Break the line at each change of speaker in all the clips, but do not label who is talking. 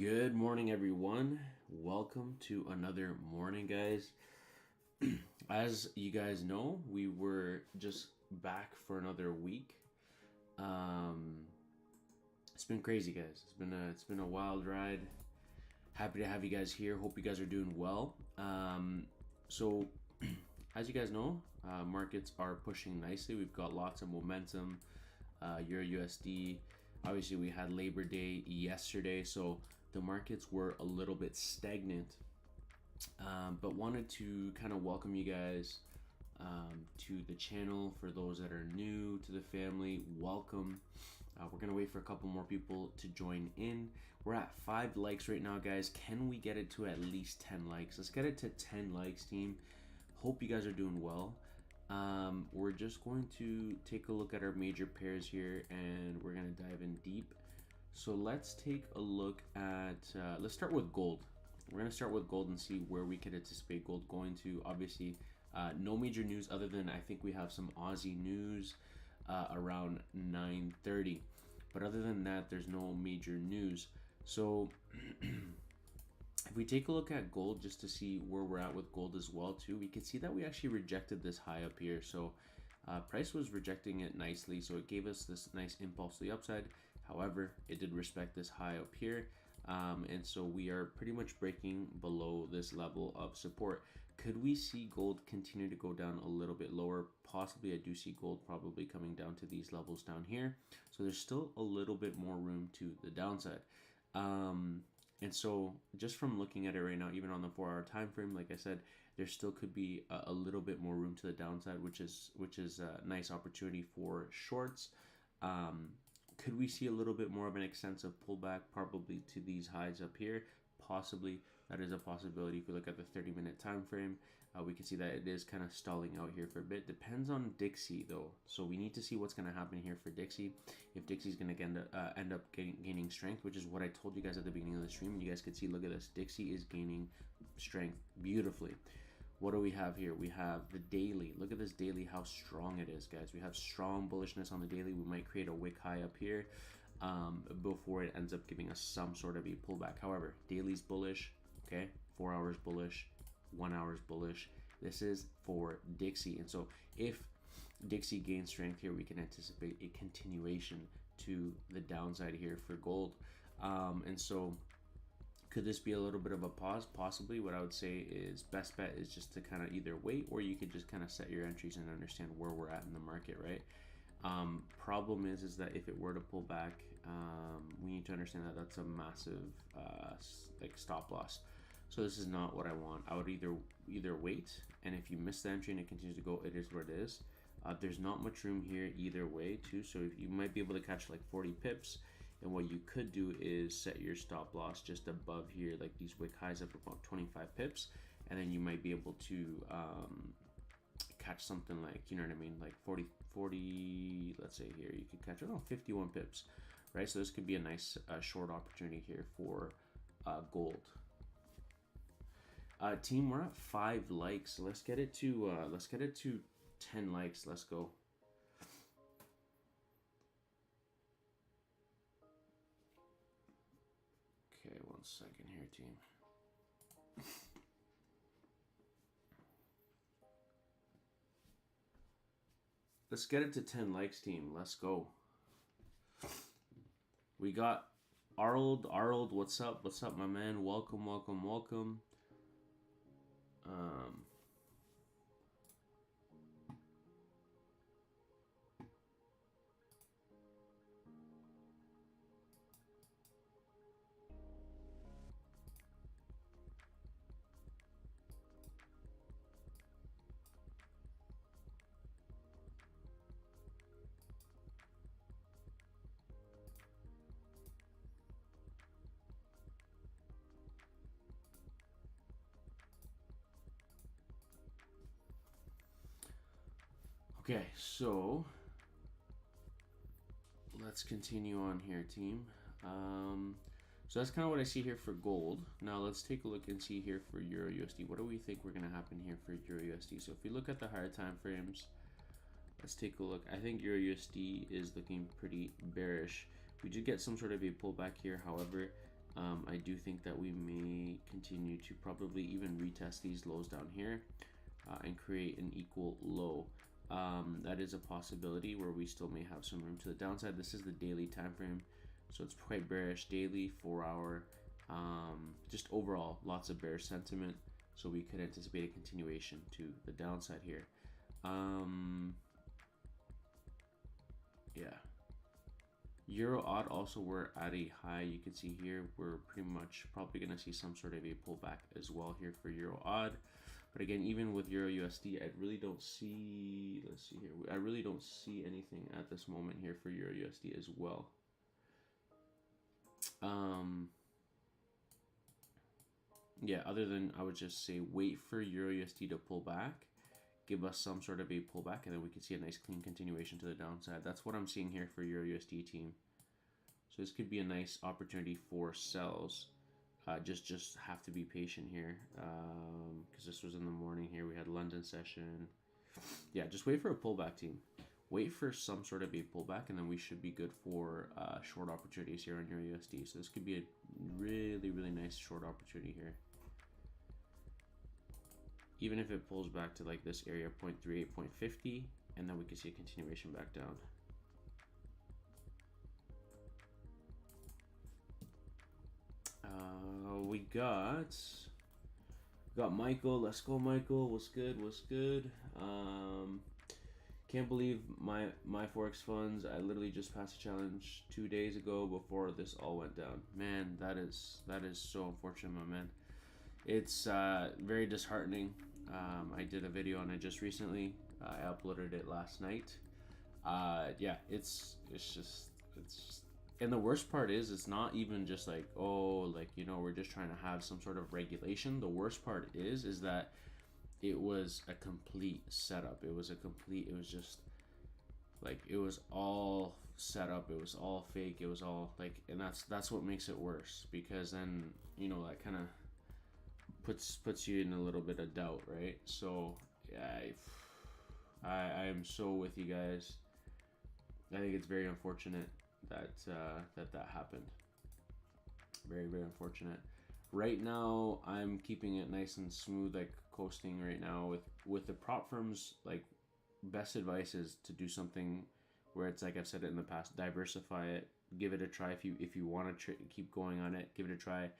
Good morning, everyone. Welcome to another morning, guys. As you guys know, we were just back for another week. It's been crazy, guys. It's been a wild ride. Happy to have you guys here. Hope you guys are doing well. So, as you guys know, markets are pushing nicely. We've got lots of momentum. Euro USD. Obviously, we had Labor Day yesterday, so the markets were a little bit stagnant. But wanted to kind of welcome you guys to the channel. For those that are new to the family, welcome. We're gonna wait for a couple more people to join in. We're at 5 likes right now, guys. Can we get it to at least 10 likes? Let's get it to 10 likes, team. Hope you guys are doing well. We're just going to take a look at our major pairs here, and we're gonna dive in deep. So let's take a look at, let's start with gold. We're gonna start with gold and see where we could anticipate gold going to. Obviously, no major news other than I think we have some Aussie news around 9:30. But other than that, there's no major news. So if we take a look at gold just to see where we're at with gold as well too, we can see that we actually rejected this high up here. So price was rejecting it nicely, so it gave us this nice impulse to the upside. However, it did respect this high up here, and so we are pretty much breaking below this level of support. Could we see gold continue to go down a little bit lower? Possibly. I do see gold probably coming down to these levels down here, so there's still a little bit more room to the downside. And so just from looking at it right now, even on the 4-hour time frame, like I said, there still could be a little bit more room to the downside, which is a nice opportunity for shorts. Could we see a little bit more of an extensive pullback, probably to these highs up here? Possibly. That is a possibility. If we look at the 30-minute time frame, we can see that it is kind of stalling out here for a bit. Depends on Dixie though, so we need to see what's going to happen here for Dixie. If Dixie's going to end up gaining strength, which is what I told you guys at the beginning of the stream, and you guys could see, look at this, Dixie is gaining strength beautifully. What do we have here? We have the daily. Look at this daily, how strong it is, guys. We have strong bullishness on the daily. We might create a wick high up here before it ends up giving us some sort of a pullback. However, daily's bullish, okay? 4 hours bullish, 1 hour's bullish. This is for Dixie. And so if Dixie gains strength here, we can anticipate a continuation to the downside here for gold. And so could this be a little bit of a pause? Possibly. What I would say is best bet is just to kind of either wait, or you could just kind of set your entries and understand where we're at in the market, right? Problem is that if it were to pull back, we need to understand that that's a massive like stop loss. So this is not what I want. I would either wait, and if you miss the entry and it continues to go, it is what it is. There's not much room here either way too, so if you might be able to catch like 40 pips. And what you could do is set your stop loss just above here, like these wick highs up about 25 pips, and then you might be able to catch something like, you know what I mean, like 40, let's say here, you could catch, 51 pips, right? So this could be a nice short opportunity here for gold. Team, we're at 5 likes, so let's get it to 10 likes. Let's go. Okay, 1 second here, team. Let's get it to 10 likes, team. Let's go. We got Arnold. Arnold, what's up? What's up, my man? Welcome, welcome, welcome. Okay, so let's continue on here, team. So that's kind of what I see here for gold. Now let's take a look and see here for Euro USD. What do we think we're going to happen here for Euro USD? So if we look at the higher time frames, let's take a look. I think Euro USD is looking pretty bearish. We did get some sort of a pullback here. However, I do think that we may continue to probably even retest these lows down here and create an equal low. That is a possibility where we still may have some room to the downside. This is the daily time frame, so it's quite bearish daily, 4 hour. Just overall, lots of bearish sentiment. So we could anticipate a continuation to the downside here. Yeah. Euro odd also, we're at a high. You can see here we're pretty much probably going to see some sort of a pullback as well here for Euro odd. But again, even with Euro USD, I really don't see, let's see here, I really don't see anything at this moment here for Euro USD as well. Yeah, other than I would just say wait for Euro USD to pull back, give us some sort of a pullback, and then we can see a nice clean continuation to the downside. That's what I'm seeing here for Euro USD team. So this could be a nice opportunity for sells. Just have to be patient here because this was in the morning here. We had London session. Yeah, just wait for a pullback, team. Wait for some sort of a pullback, and then we should be good for short opportunities here on Euro USD. So this could be a really, really nice short opportunity here. Even if it pulls back to like this area, 0.38, 0.50, and then we can see a continuation back down. We got Michael. Let's go, Michael. What's good? What's good? Can't believe my Forex funds. I literally just passed a challenge 2 days ago before this all went down. Man, that is so unfortunate, my man. It's very disheartening. I did a video on it just recently. I uploaded it last night. Yeah, it's just and the worst part is it's not even just like, oh, like, you know, we're just trying to have some sort of regulation. The worst part is that it was a complete setup. It was just like, it was all set up. It was all fake. It was all like, and that's what makes it worse, because then, you know, that kind of puts you in a little bit of doubt, right? So yeah, I am so with you guys. I think it's very unfortunate that happened. Very, very unfortunate. Right now, I'm keeping it nice and smooth, like coasting right now with the prop firms. Like, best advice is to do something where it's like I've said it in the past, diversify it, give it a try. If you want to keep going on it, give it a try.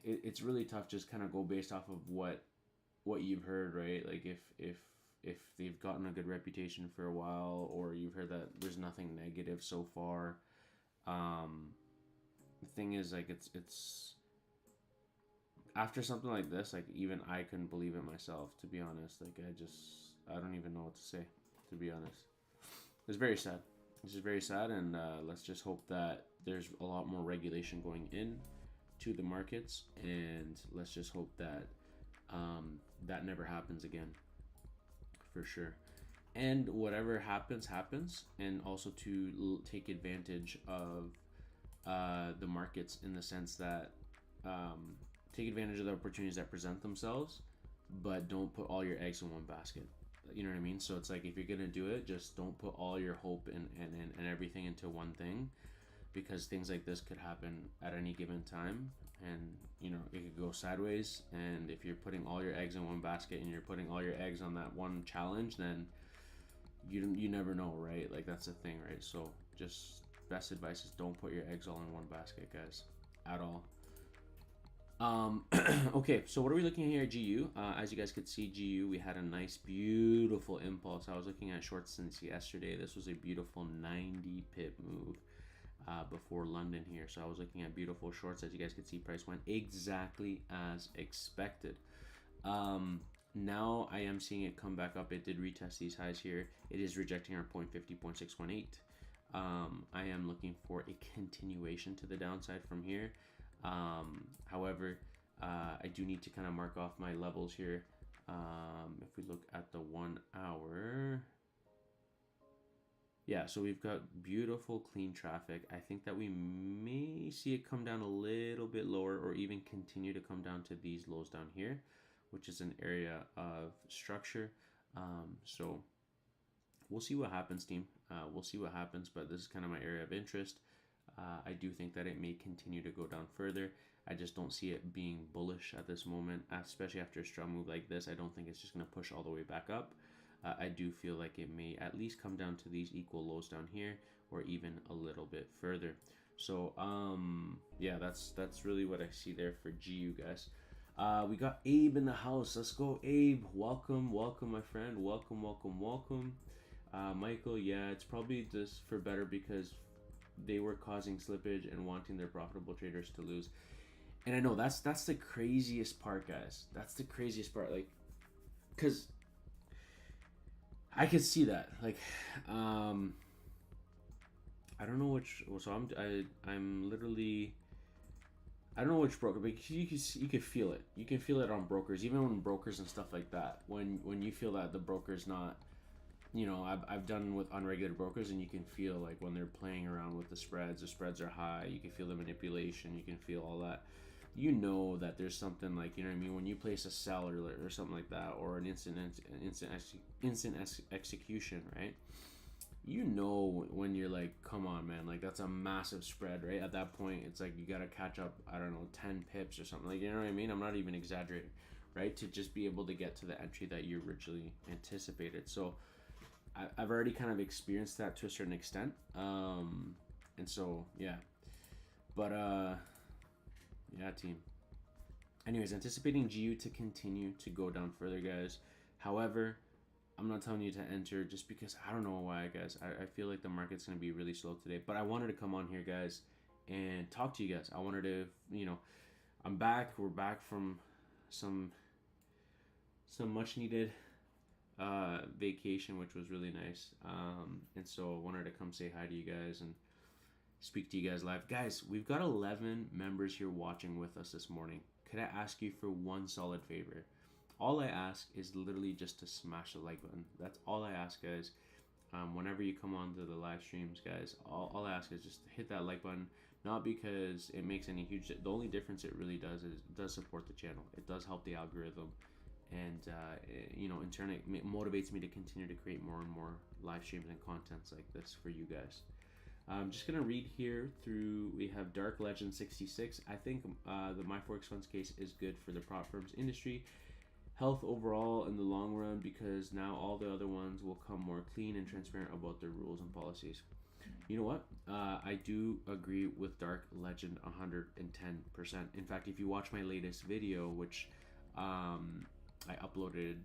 It's really tough. Just kind of go based off of what you've heard, right? Like if they've gotten a good reputation for a while, or you've heard that there's nothing negative so far. The thing is, like, it's after something like this, like, even I couldn't believe it myself, to be honest. Like, I don't even know what to say, to be honest. It's very sad. This is very sad, and let's just hope that there's a lot more regulation going in to the markets, and let's just hope that that never happens again, for sure. And whatever happens, and also to take advantage of the markets, in the sense that take advantage of the opportunities that present themselves, but don't put all your eggs in one basket. You know what I mean? So it's like, if you're gonna do it, just don't put all your hope and everything into one thing, because things like this could happen at any given time, and you know, it could go sideways. And if you're putting all your eggs in one basket and you're putting all your eggs on that one challenge, then you never know, right? Like, that's the thing, right? So just best advice is don't put your eggs all in one basket, guys, at all. Okay, so what are we looking at here at GU? As you guys could see, GU, we had a nice, beautiful impulse. I was looking at shorts since yesterday. This was a beautiful 90 pip move before London here. So I was looking at beautiful shorts. As you guys could see, price went exactly as expected. Now I am seeing it come back up. It did retest these highs here. It is rejecting our 0.50, 0.618. I am looking for a continuation to the downside from here. However, I do need to kind of mark off my levels here. If we look at the 1 hour, yeah, so we've got beautiful clean traffic. I think that we may see it come down a little bit lower, or even continue to come down to these lows down here, which is an area of structure. So we'll see what happens, team. We'll see what happens, but this is kind of my area of interest. I do think that it may continue to go down further. I just don't see it being bullish at this moment, especially after a strong move like this. I don't think it's just going to push all the way back up. I do feel like it may at least come down to these equal lows down here, or even a little bit further. So yeah, that's really what I see there for GU, guys. We got Abe in the house. Let's go, Abe. Welcome, my friend. Welcome. Michael, yeah, it's probably just for better because they were causing slippage and wanting their profitable traders to lose. And I know that's the craziest part, guys. That's the craziest part, like, because I could see that, like, I don't know which. So I'm literally, I don't know which broker, but you can feel it. You can feel it on brokers, even on brokers and stuff like that. When you feel that the broker's not, I've done with unregulated brokers, and you can feel like when they're playing around with the spreads are high. You can feel the manipulation. You can feel all that. You know that there's something, like, you know what I mean, when you place a sell or something like that, or an instant execution, right? You know when you're like, come on, man, like that's a massive spread, right? At that point, it's like you gotta catch up, I don't know, 10 pips or something, like, you know what I mean? I'm not even exaggerating, right? To just be able to get to the entry that you originally anticipated. So I've already kind of experienced that to a certain extent, and so yeah, but yeah, team. Anyways, anticipating GU to continue to go down further, guys. However, I'm not telling you to enter just because I don't know why, guys. I feel like the market's going to be really slow today. But I wanted to come on here, guys, and talk to you guys. I wanted to, I'm back. We're back from some much needed vacation, which was really nice. And so I wanted to come say hi to you guys and speak to you guys live. Guys, we've got 11 members here watching with us this morning. Could I ask you for one solid favor? All I ask is literally just to smash the like button. That's all I ask, guys. Whenever you come on to the live streams, guys, all I ask is just hit that like button. Not because it makes any huge... The only difference it really does is it does support the channel. It does help the algorithm. And, in turn, it motivates me to continue to create more and more live streams and contents like this for you guys. I'm just going to read here through, we have Dark Legend 66. I think the My Forex Funds case is good for the prop firms industry. Health overall in the long run, because now all the other ones will come more clean and transparent about their rules and policies. You know what? I do agree with Dark Legend 110%. In fact, if you watch my latest video, which I uploaded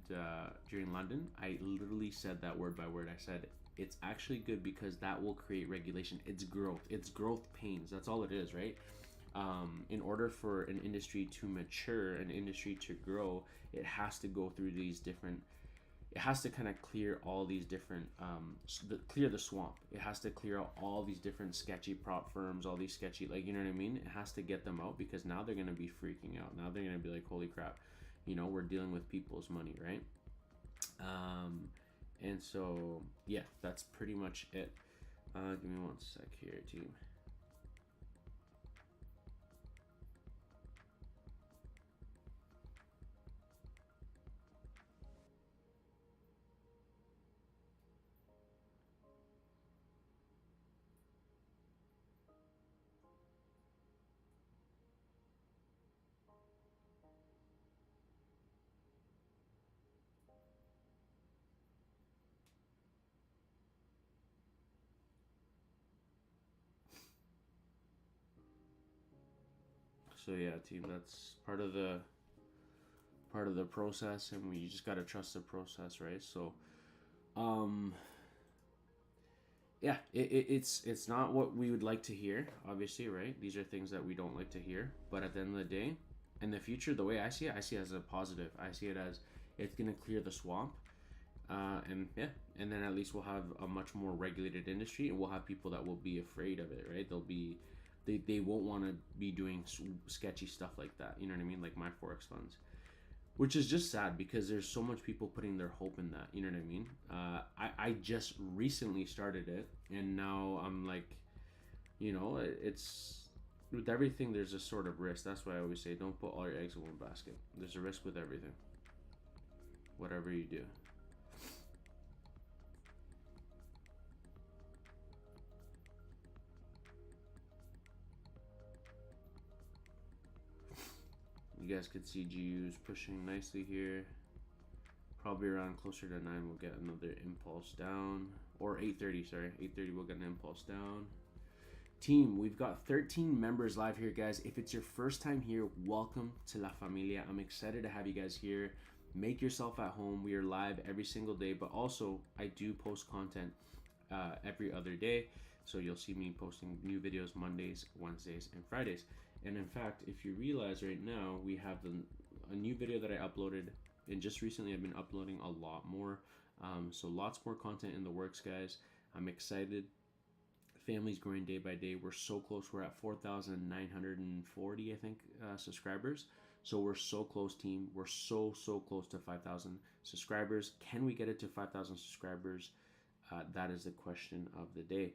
during London, I literally said that word by word. I said, it's actually good because that will create regulation. It's growth. It's growth pains. That's all it is, right? In order for an industry to mature, an industry to grow, it has to go through these different, it has to kind of clear all these different, clear the swamp. It has to clear out all these different sketchy prop firms, all these sketchy, like, you know what I mean? It has to get them out, because now they're going to be freaking out. Now they're going to be like, holy crap, we're dealing with people's money, right? And so, yeah, that's pretty much it. Give me one sec here, team. So yeah, team, that's part of the process, and we just gotta trust the process, right? So, yeah, it's not what we would like to hear, obviously, right? These are things that we don't like to hear, but at the end of the day, in the future, the way I see it as a positive. I see it as it's gonna clear the swamp, and yeah, and then at least we'll have a much more regulated industry, and we'll have people that will be afraid of it, right? They won't want to be doing sketchy stuff like that, you know what I mean? Like My Forex Funds, which is just sad because there's so much people putting their hope in that, you know what I mean? I just recently started it, and now I'm like, it's, with everything there's a sort of risk. That's why I always say, don't put all your eggs in one basket. There's a risk with everything, whatever you do. guys could see GU's pushing nicely here. Probably around closer to 9 we'll get another impulse down. Or 8:30, sorry. 8:30 we'll get an impulse down. Team, we've got 13 members live here, guys. If it's your first time here, welcome to La Familia. I'm excited to have you guys here. Make yourself at home. We are live every single day, but also I do post content every other day. So you'll see me posting new videos Mondays, Wednesdays, and Fridays. And in fact, if you realize right now, we have a new video that I uploaded. And just recently, I've been uploading a lot more. So lots more content in the works, guys. I'm excited. Family's growing day by day. We're so close. We're at 4,940, I think, subscribers. So we're so close, team. We're so close to 5,000 subscribers. Can we get it to 5,000 subscribers? That is the question of the day.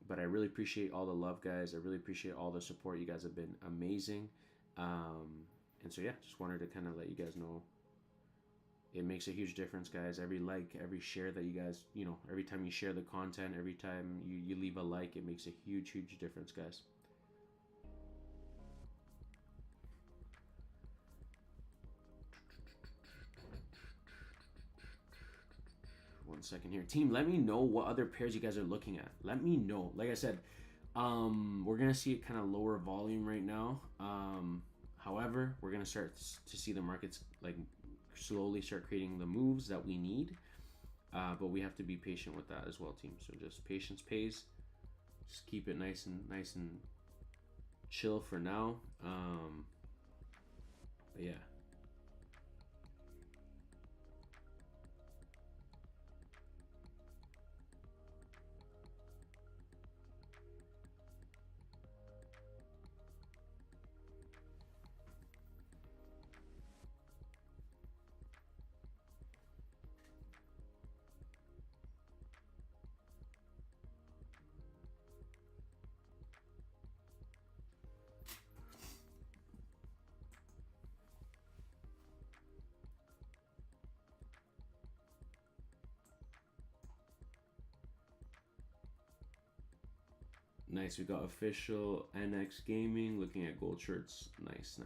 But I really appreciate all the love, guys. I really appreciate all the support. You guys have been amazing. And so, yeah, just wanted to kind of let you guys know it makes a huge difference, guys. Every like, every share that you guys, every time you share the content, every time you leave a like, it makes a huge difference, guys. One second here. Team, let me know what other pairs you guys are looking at. Let me know. Like I said, we're going to see it kind of lower volume right now. However, we're going to start to see the markets like slowly start creating the moves that we need, but we have to be patient with that as well, team. So just patience pays. Just keep it nice and chill for now. But yeah. Nice, we got official NX Gaming looking at gold shirts. Nice.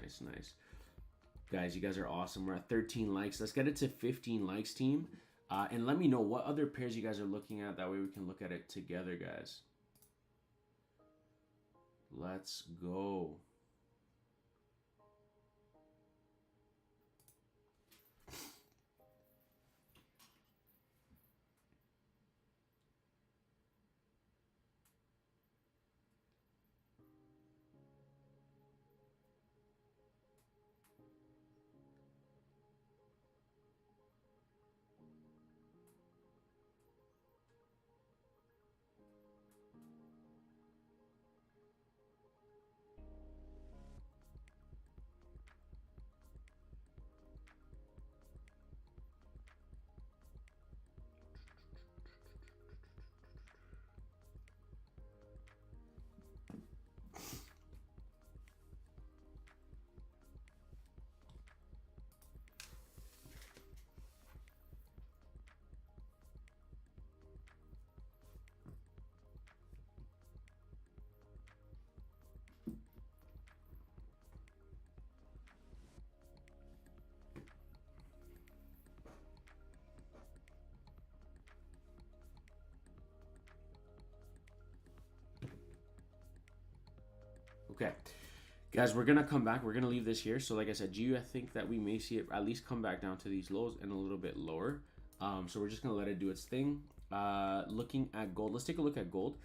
Guys, you guys are awesome. We're at 13 likes. Let's get it to 15 likes, team. And let me know what other pairs you guys are looking at. That way we can look at it together, guys. Let's go. Okay, guys, we're gonna come back. We're gonna leave this here. So like I said, GU, I think that we may see it at least come back down to these lows and a little bit lower. So we're just gonna let it do its thing. Looking at gold, let's take a look at gold.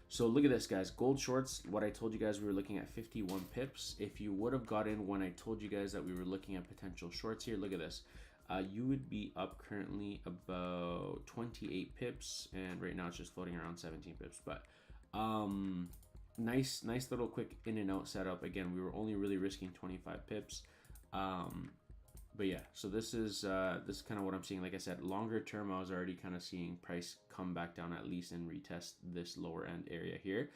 So look at this, guys. Gold shorts, what I told you guys, we were looking at 51 pips. If you would have got in when I told you guys that we were looking at potential shorts here, look at this. You would be up currently about 28 pips, and right now it's just floating around 17 pips. But nice little quick in and out setup. Again, we were only really risking 25 pips. But yeah, so this is kind of what I'm seeing. Like I said, longer term, I was already kind of seeing price come back down at least and retest this lower end area here.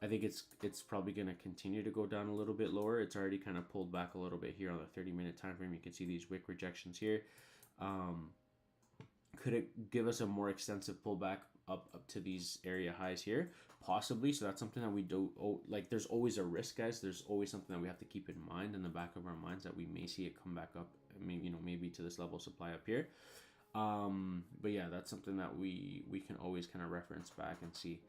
I think it's probably going to continue to go down a little bit lower. It's already kind of pulled back a little bit here on the 30-minute time frame. You can see these wick rejections here. Could it give us a more extensive pullback up to these area highs here? Possibly. So that's something that we do. Like, there's always a risk, guys. There's always something that we have to keep in mind in the back of our minds, that we may see it come back up. Maybe, you know, maybe to this level of supply up here. But yeah, that's something that we can always kind of reference back and see.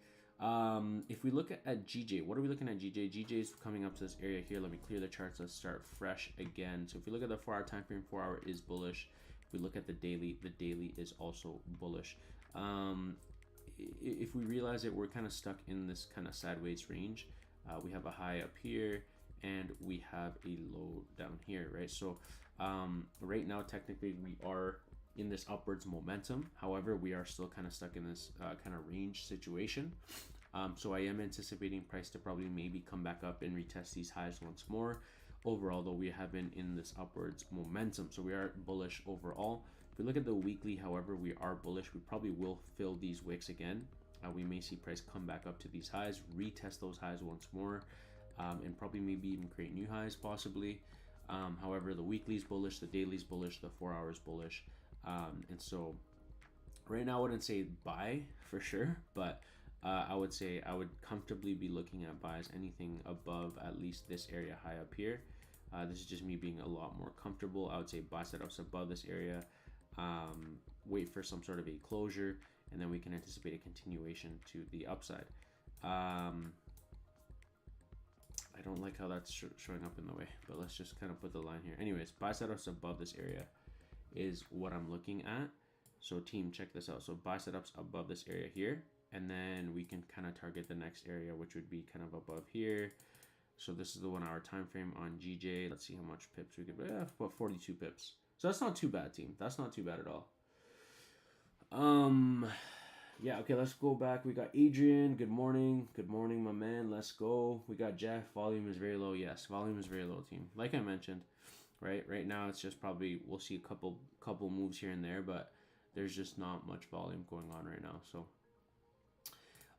If we look at GJ, what are we looking at GJ? GJ is coming up to this area here. Let me clear the charts. Let's start fresh again. So if we look at the 4 hour time frame, 4 hour is bullish. If we look at the daily is also bullish. If we realize that we're kind of stuck in this kind of sideways range, we have a high up here and we have a low down here, right? So right now, technically, we are in this upwards momentum. However, we are still kind of stuck in this kind of range situation. So I am anticipating price to probably maybe come back up and retest these highs once more. Overall, though, we have been in this upwards momentum, so we are bullish overall. If we look at the weekly, however, we are bullish. We probably will fill these wicks again. We may see price come back up to these highs, retest those highs once more, and probably maybe even create new highs possibly. However, the weekly is bullish, the daily is bullish, the 4 hours bullish. And so right now I wouldn't say buy for sure, but I would say I would comfortably be looking at buys anything above at least this area high up here. This is just me being a lot more comfortable. I would say buy setups above this area, wait for some sort of a closure, and then we can anticipate a continuation to the upside. I don't like how that's showing up in the way, but let's just kind of put the line here. Anyways, buy setups above this area is what I'm looking at. So team, check this out. So buy setups above this area here, and then we can kind of target the next area, which would be kind of above here. So this is the 1 hour time frame on GJ. Let's see how much pips we could, about 42 pips. So that's not too bad, team. That's not too bad at all. Yeah, okay, let's go back. We got Adrian. Good morning. Good morning, my man. Let's go. We got Jeff. Volume is very low. Yes, volume is very low, team. Like I mentioned, right now it's just probably we'll see a couple moves here and there, but there's just not much volume going on right now. So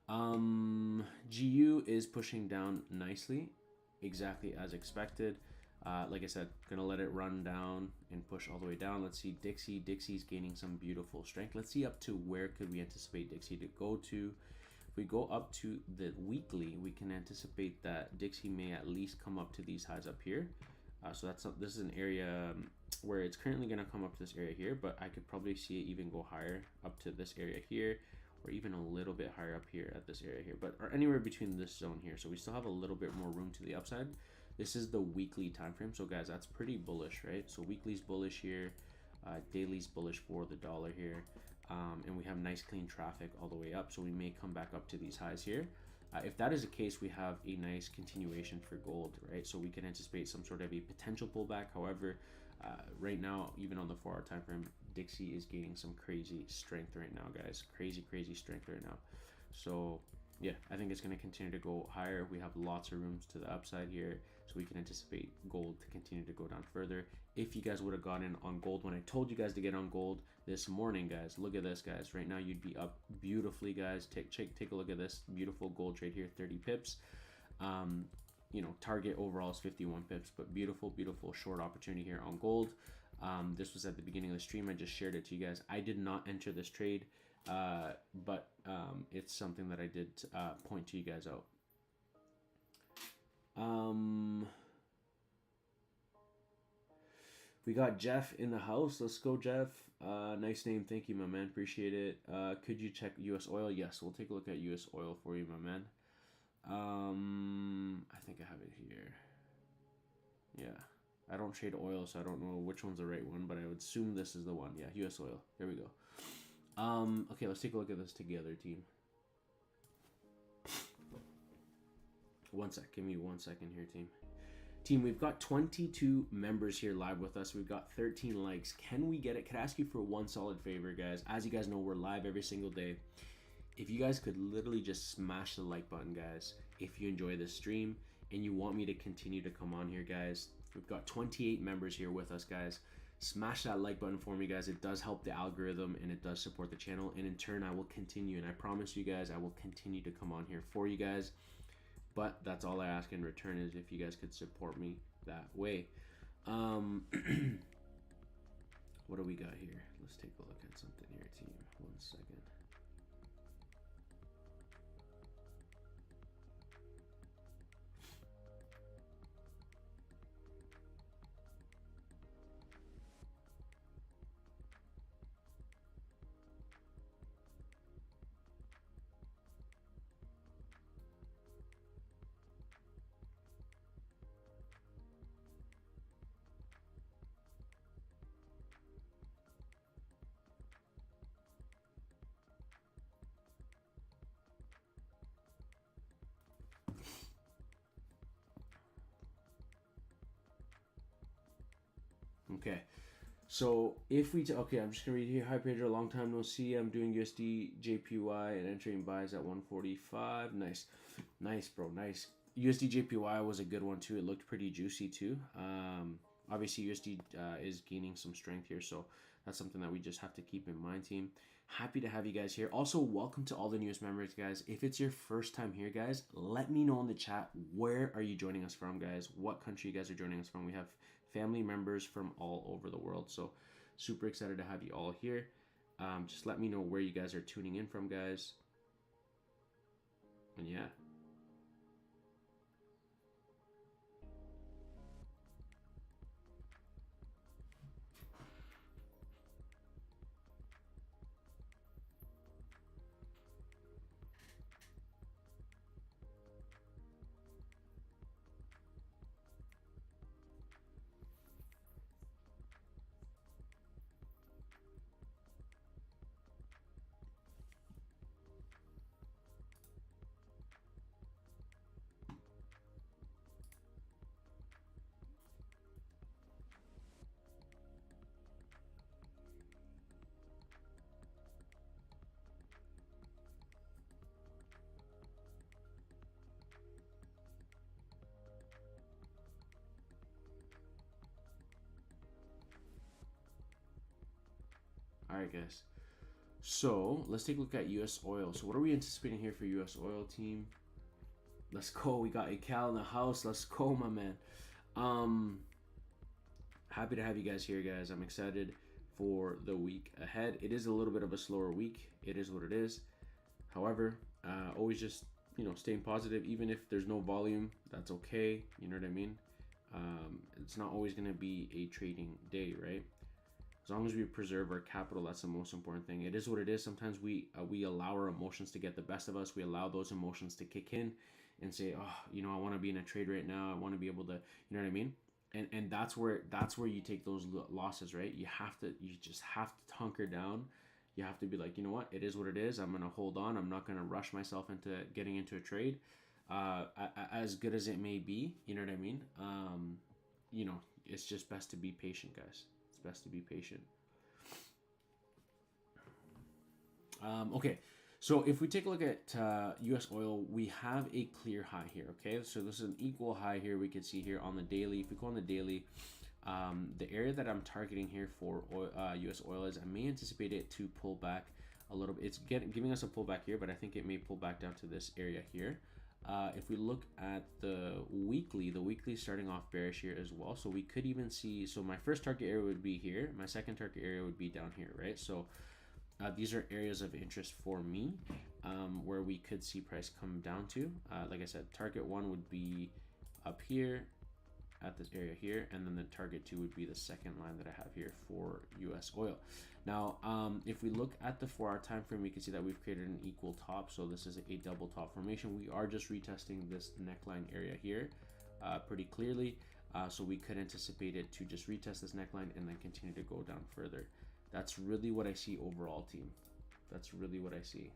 GU is pushing down nicely, exactly as expected. Like I said, gonna let it run down and push all the way down. Let's see Dixie. Dixie's gaining some beautiful strength. Let's see up to where could we anticipate Dixie to go to. If we go up to the weekly, we can anticipate that Dixie may at least come up to these highs up here. So this is an area where it's currently going to come up to this area here, but I could probably see it even go higher up to this area here, or even a little bit higher up here at this area here, but or anywhere between this zone here. So we still have a little bit more room to the upside. This is the weekly time frame, so guys, that's pretty bullish, right? So weekly's bullish here, daily's bullish for the dollar here, and we have nice clean traffic all the way up, so we may come back up to these highs here. If that is the case, we have a nice continuation for gold, right? So we can anticipate some sort of a potential pullback. However, right now, even on the 4 hour time frame, Dixie is gaining some crazy strength right now, guys. Crazy strength right now. So yeah, I think it's going to continue to go higher. We have lots of rooms to the upside here, so we can anticipate gold to continue to go down further. If you guys would have gotten on gold when I told you guys to get on gold this morning, guys, look at this, guys. Right now, you'd be up beautifully, guys. Take a look at this beautiful gold trade here, 30 pips. You know, target overall is 51 pips, but beautiful short opportunity here on gold. This was at the beginning of the stream. I just shared it to you guys. I did not enter this trade, but it's something that I did point to you guys out. We got Jeff in the house. Let's go, Jeff. Nice name. Thank you, my man. Appreciate it. Could you check US oil? Yes, we'll take a look at US oil for you, my man. I think I have it here. Yeah. I don't trade oil, so I don't know which one's the right one, but I would assume this is the one. Yeah, US oil. There we go. Okay, let's take a look at this together, team. One sec. Give me 1 second here, team. Team, we've got 22 members here live with us. We've got 13 likes. Can we get it? Could I ask you for one solid favor, guys? As you guys know, we're live every single day. If you guys could literally just smash the like button, guys, if you enjoy this stream and you want me to continue to come on here, guys. We've got 28 members here with us, guys. Smash that like button for me, guys. It does help the algorithm and it does support the channel. And in turn, I will continue. And I promise you guys, I will continue to come on here for you guys. But that's all I ask in return is if you guys could support me that way. What do we got here? Let's take a look at something here, team. 1 second. Okay, so if we okay, I'm just gonna read here. Hi Pedro, long time no see. I'm doing USD JPY and entering buys at 145. Nice, nice, bro, nice. USD JPY was a good one too. It looked pretty juicy too. Obviously USD is gaining some strength here, so that's something that we just have to keep in mind, team. Happy to have you guys here. Also, welcome to all the newest members, guys. If it's your first time here, guys, let me know in the chat, where are you joining us from, guys? What country you guys are joining us from? We have family members from all over the world, so super excited to have you all here. Just let me know where you guys are tuning in from, guys. And yeah. All right, guys. So let's take a look at U.S. oil. So what are we anticipating here for U.S. oil, team? Let's go. We got a Cal in the house. Let's go, my man. Happy to have you guys here, guys. I'm excited for the week ahead. It is a little bit of a slower week. It is what it is. However, always just, staying positive. Even if there's no volume, that's okay. You know what I mean? It's not always going to be a trading day, right? As long as we preserve our capital, that's the most important thing. It is what it is. Sometimes we allow our emotions to get the best of us. We allow those emotions to kick in and say, oh, I want to be in a trade right now. I want to be able to, you know what I mean? And that's where you take those losses, right? You just have to hunker down. You have to be like, you know what? It is what it is. I'm gonna hold on. I'm not gonna rush myself into getting into a trade, as good as it may be. You know what I mean? It's just best to be patient, guys. It's best to be patient. Okay, so if we take a look at U.S. oil, we have a clear high here. Okay, so this is an equal high here. We can see here on the daily. If we go on the daily, the area that I'm targeting here for oil, U.S. oil is, I may anticipate it to pull back a little bit. It's giving us a pullback here, but I think it may pull back down to this area here. If we look at the weekly is starting off bearish here as well. So we could even see, so my first target area would be here. My second target area would be down here, right? So these are areas of interest for me, where we could see price come down to. Like I said, target 1 would be up here at this area here, and then the target 2 would be the second line that I have here for US oil. Now, if we look at the 4-hour time frame, we can see that we've created an equal top. So this is a double top formation. We are just retesting this neckline area here pretty clearly. So we could anticipate it to just retest this neckline and then continue to go down further. That's really what I see overall, team. That's really what I see.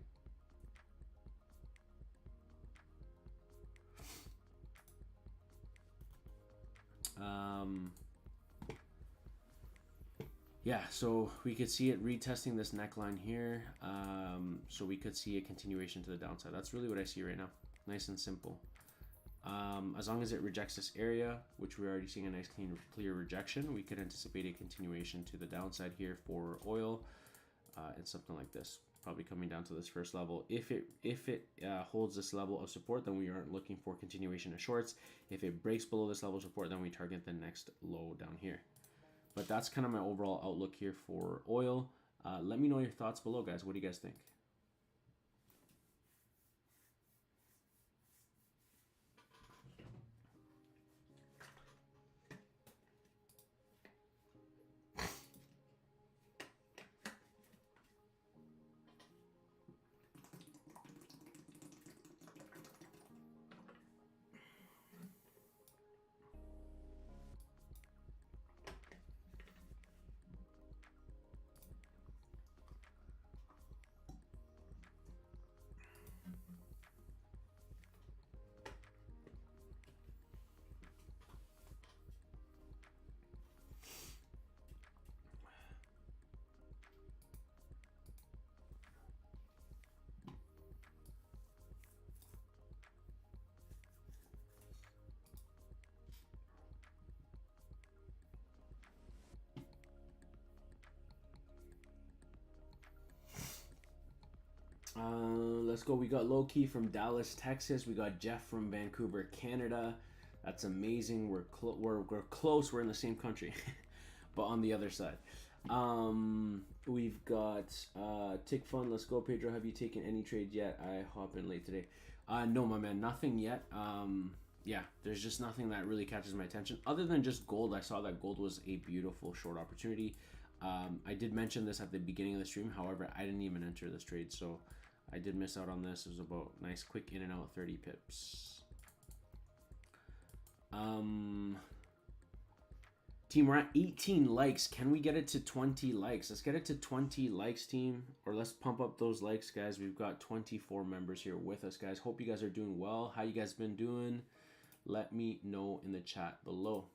Yeah, so we could see it retesting this neckline here. So we could see a continuation to the downside. That's really what I see right now. Nice and simple. As long as it rejects this area, which we're already seeing a nice clear rejection, we could anticipate a continuation to the downside here for oil, and something like this, probably coming down to this first level. If it holds this level of support, then we aren't looking for continuation of shorts. If it breaks below this level of support, then we target the next low down here. But that's kind of my overall outlook here for oil. Let me know your thoughts below, guys. What do you guys think? Let's go. We got Low-Key from Dallas, Texas. We got Jeff from Vancouver, Canada. That's amazing. We're close. We're in the same country, but on the other side. We've got Tick Fun. Let's go, Pedro. Have you taken any trades yet? I hop in late today. No, my man, nothing yet. Yeah, there's just nothing that really catches my attention other than just gold. I saw that gold was a beautiful short opportunity. I did mention this at the beginning of the stream. However, I didn't even enter this trade, so I did miss out on this. It was about nice, quick in and out, 30 pips. Team, we're at 18 likes. Can we get it to 20 likes? Let's get it to 20 likes, team. Or let's pump up those likes, guys. We've got 24 members here with us, guys. Hope you guys are doing well. How you guys been doing? Let me know in the chat below.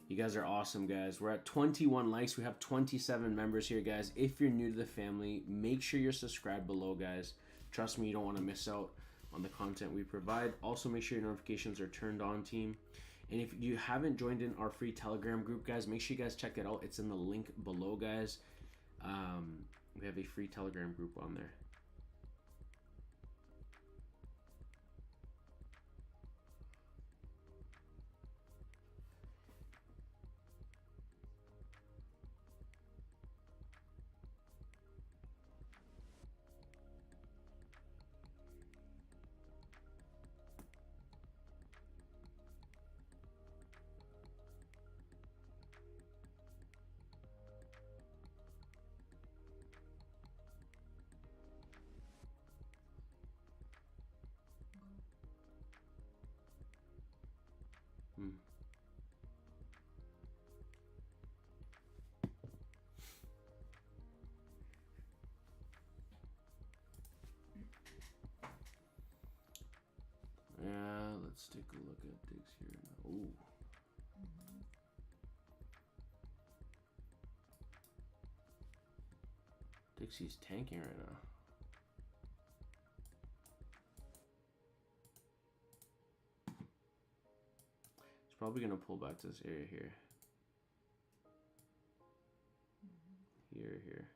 You guys are awesome, guys. We're at 21 likes. We have 27 members here, guys. If you're new to the family, make sure you're subscribed below, guys. Trust me, you don't want to miss out on the content we provide. Also, make sure your notifications are turned on, team. And if you haven't joined in our free Telegram group, guys, make sure you guys check it out. It's in the link below, guys. We have a free Telegram group on there. Yeah, let's take a look at Diggs here now. Ooh. Dixie's tanking right now. It's probably gonna pull back to this area here. Here.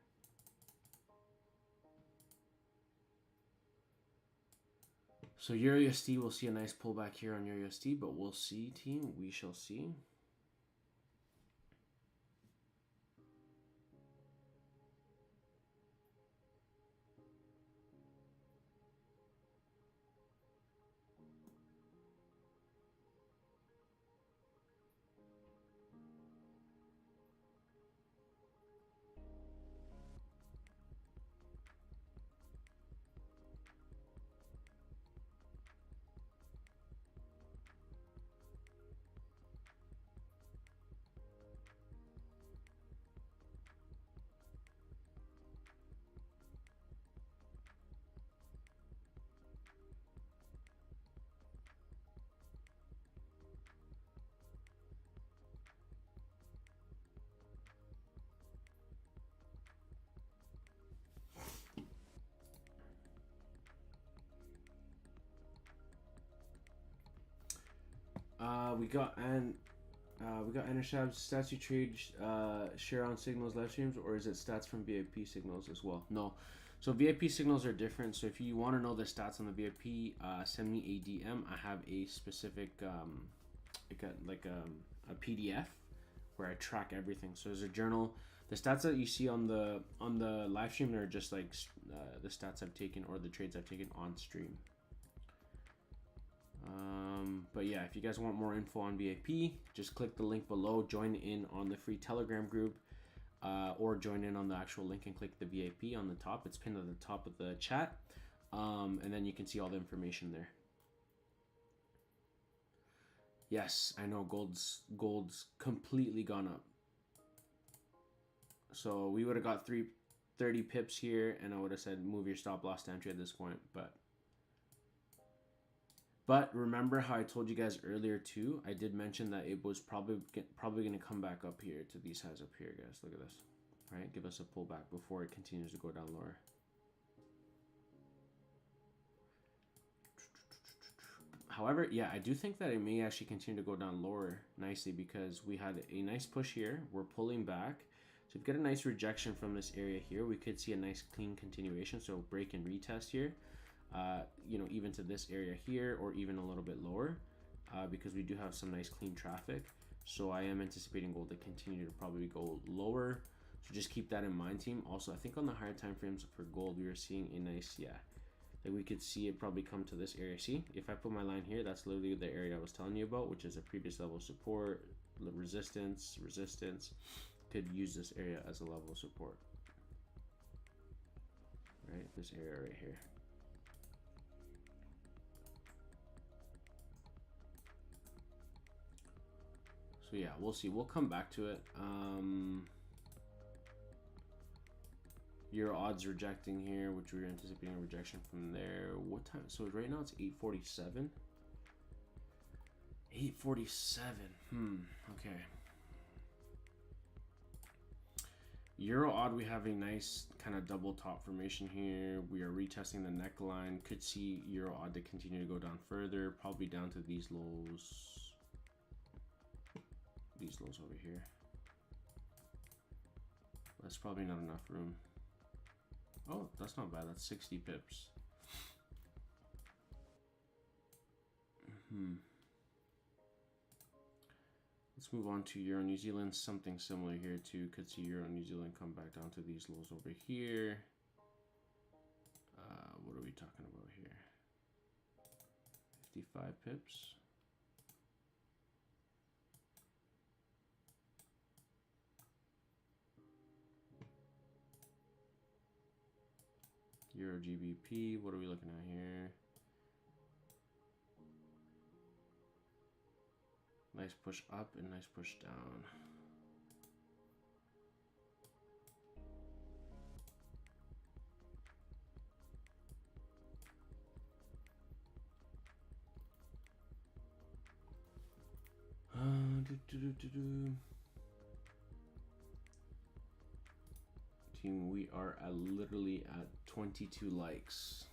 So EURUSD, we'll see a nice pullback here on EURUSD, but we'll see, team. We shall see. We got Anashab's stats you trade share on signals live streams, or is it stats from VIP signals as well? No. So VIP signals are different. So if you want to know the stats on the VIP, send me a DM. I have a specific a PDF where I track everything. So there's a journal. The stats that you see on the live stream are just like the stats I've taken or the trades I've taken on stream. But yeah, if you guys want more info on VIP, just click the link below, join in on the free Telegram group, or join in on the actual link and click the VIP on the top. It's pinned at the top of the chat, and then you can see all the information there. Yes, I know gold's completely gone up. So we would have got 30 pips here, and I would have said move your stop loss to entry at this point, But remember how I told you guys earlier too, I did mention that it was probably going to come back up here to these highs up here, guys. Look at this. Right? Give us a pullback before it continues to go down lower. However, yeah, I do think that it may actually continue to go down lower nicely because we had a nice push here. We're pulling back. So if we get a nice rejection from this area here, we could see a nice clean continuation. So break and retest here. You know, even to this area here or even a little bit lower because we do have some nice clean traffic. So I am anticipating gold to continue to probably go lower. So just keep that in mind, team. Also, I think on the higher time frames for gold, we are seeing a nice, like we could see it probably come to this area. See, if I put my line here, that's literally the area I was telling you about, which is a previous level of support, resistance. Could use this area as a level of support. Right, this area right here. So yeah, we'll see. We'll come back to it. Euro odds rejecting here, which we were anticipating a rejection from there. What time? So right now it's 8:47. 8:47. Okay. Euro odd, we have a nice kind of double top formation here. We are retesting the neckline. Could see Euro odd to continue to go down further, probably down to these lows. These lows over here. That's probably not enough room. Oh, that's not bad. That's 60 pips. Let's move on to Euro New Zealand. Something similar here too. Could see Euro New Zealand come back down to these lows over here. What are we talking about here? 55 pips. Euro GBP, what are we looking at here? Nice push up and nice push down. Team, we are literally at 22 likes.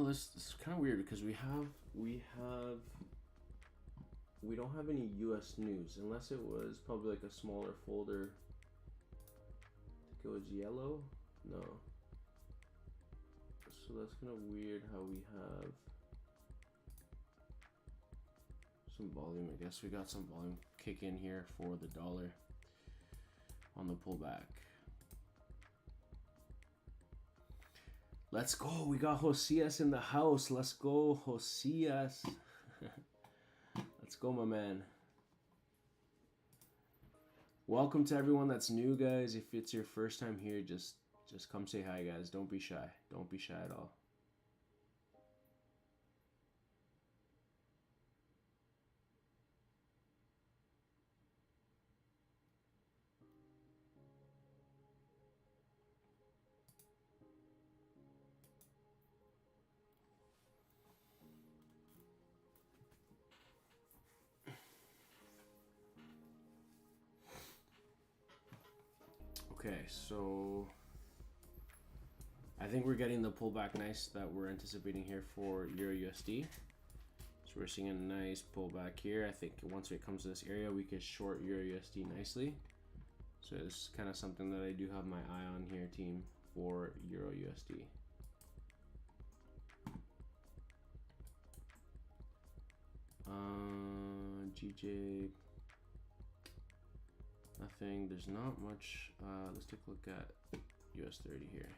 This is kind of weird because we don't have any US news unless it was probably like a smaller folder. I think it was yellow. No. So that's kind of weird how we have some volume. I guess we got some volume kick in here for the dollar on the pullback. Let's go. We got Josias in the house. Let's go, Josias. Let's go, my man. Welcome to everyone that's new, guys. If it's your first time here, just come say hi, guys. Don't be shy. Don't be shy at all. Okay, so I think we're getting the pullback nice that we're anticipating here for Euro USD. So we're seeing a nice pullback here. I think once it comes to this area, we could short Euro USD nicely. So this is kind of something that I do have my eye on here, team, for Euro USD. GJ, nothing. There's not much. Let's take a look at US 30 here.